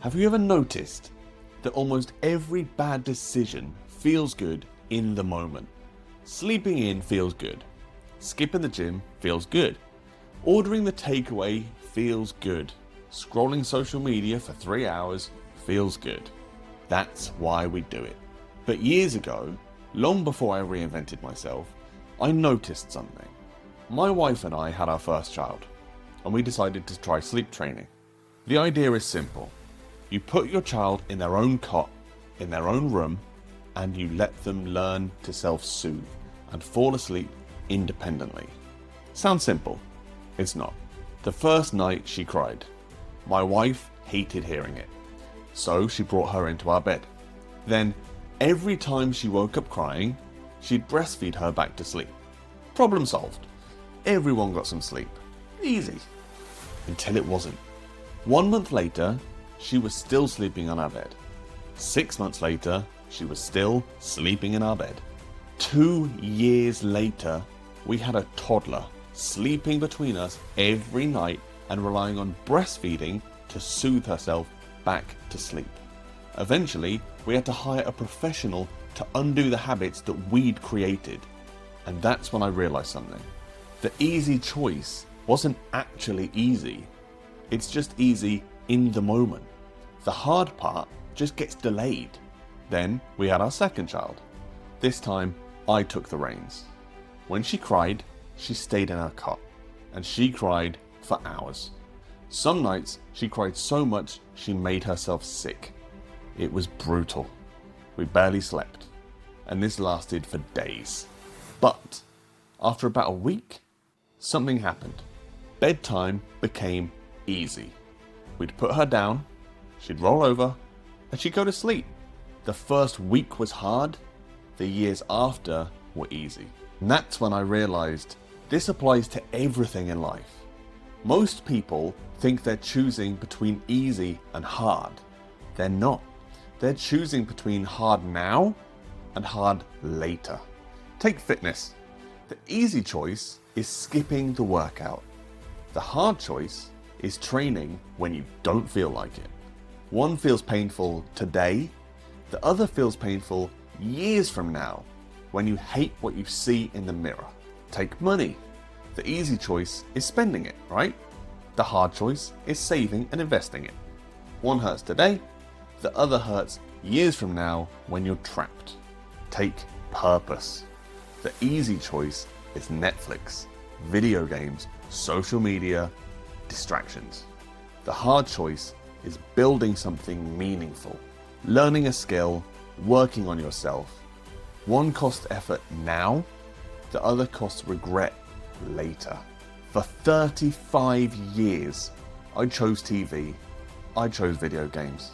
Have you ever noticed that almost every bad decision feels good in the moment? Sleeping in feels good. Skipping the gym feels good. Ordering the takeaway feels good. Scrolling social media for 3 hours feels good. That's why we do it. But years ago, long before I reinvented myself, I noticed something. My wife and I had our first child, and we decided to try sleep training. The idea is simple. You put your child in their own cot, in their own room, and you let them learn to self-soothe and fall asleep independently. Sounds simple. It's not. The first night she cried. My wife hated hearing it, so she brought her into our bed. Then, every time she woke up crying, she'd breastfeed her back to sleep. Problem solved. Everyone got some sleep. Easy. Until it wasn't. 1 month later, she was still sleeping on our bed. 6 months later, she was still sleeping in our bed. 2 years later, we had a toddler sleeping between us every night and relying on breastfeeding to soothe herself back to sleep. Eventually, we had to hire a professional to undo the habits that we'd created. And that's when I realized something. The easy choice wasn't actually easy. It's just easy in the moment. The hard part just gets delayed. Then we had our second child. This time, I took the reins. When she cried, she stayed in her cot, and she cried for hours. Some nights, she cried so much she made herself sick. It was brutal. We barely slept, and this lasted for days. But after about a week, something happened. Bedtime became easy. We'd put her down, she'd roll over, and she'd go to sleep. The first week was hard, the years after were easy. And that's when I realized this applies to everything in life. Most people think they're choosing between easy and hard. They're not. They're choosing between hard now and hard later. Take fitness. The easy choice is skipping the workout. The hard choice is training when you don't feel like it. One feels painful today, the other feels painful years from now when you hate what you see in the mirror. Take money. The easy choice is spending it, right? The hard choice is saving and investing it. One hurts today, the other hurts years from now when you're trapped. Take purpose. The easy choice is Netflix, video games, social media, distractions. The hard choice is building something meaningful, learning a skill, working on yourself. One costs effort now, the other costs regret later. For 35 years, I chose TV, I chose video games,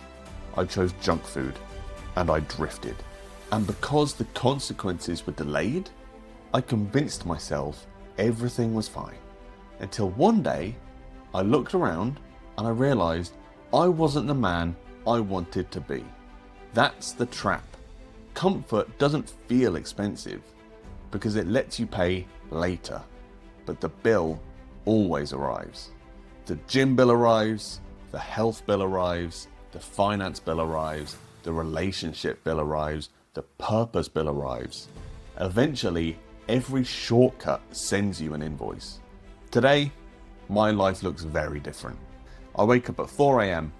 I chose junk food, and I drifted. And because the consequences were delayed, I convinced myself everything was fine. Until one day, I looked around and I realized I wasn't the man I wanted to be. That's the trap. Comfort doesn't feel expensive because it lets you pay later, but the bill always arrives. The gym bill arrives, the health bill arrives, the finance bill arrives, the relationship bill arrives, the purpose bill arrives. Eventually, every shortcut sends you an invoice. Today, my life looks very different. I wake up at 4 a.m.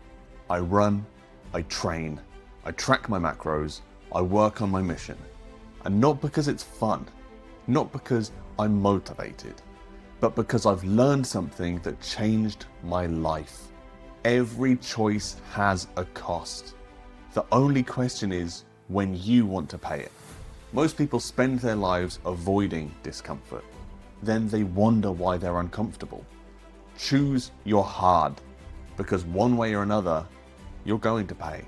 I run, I train, I track my macros, I work on my mission. And not because it's fun, not because I'm motivated, but because I've learned something that changed my life. Every choice has a cost. The only question is when you want to pay it. Most people spend their lives avoiding discomfort. Then they wonder why they're uncomfortable. Choose your hard, because one way or another, you're going to pay.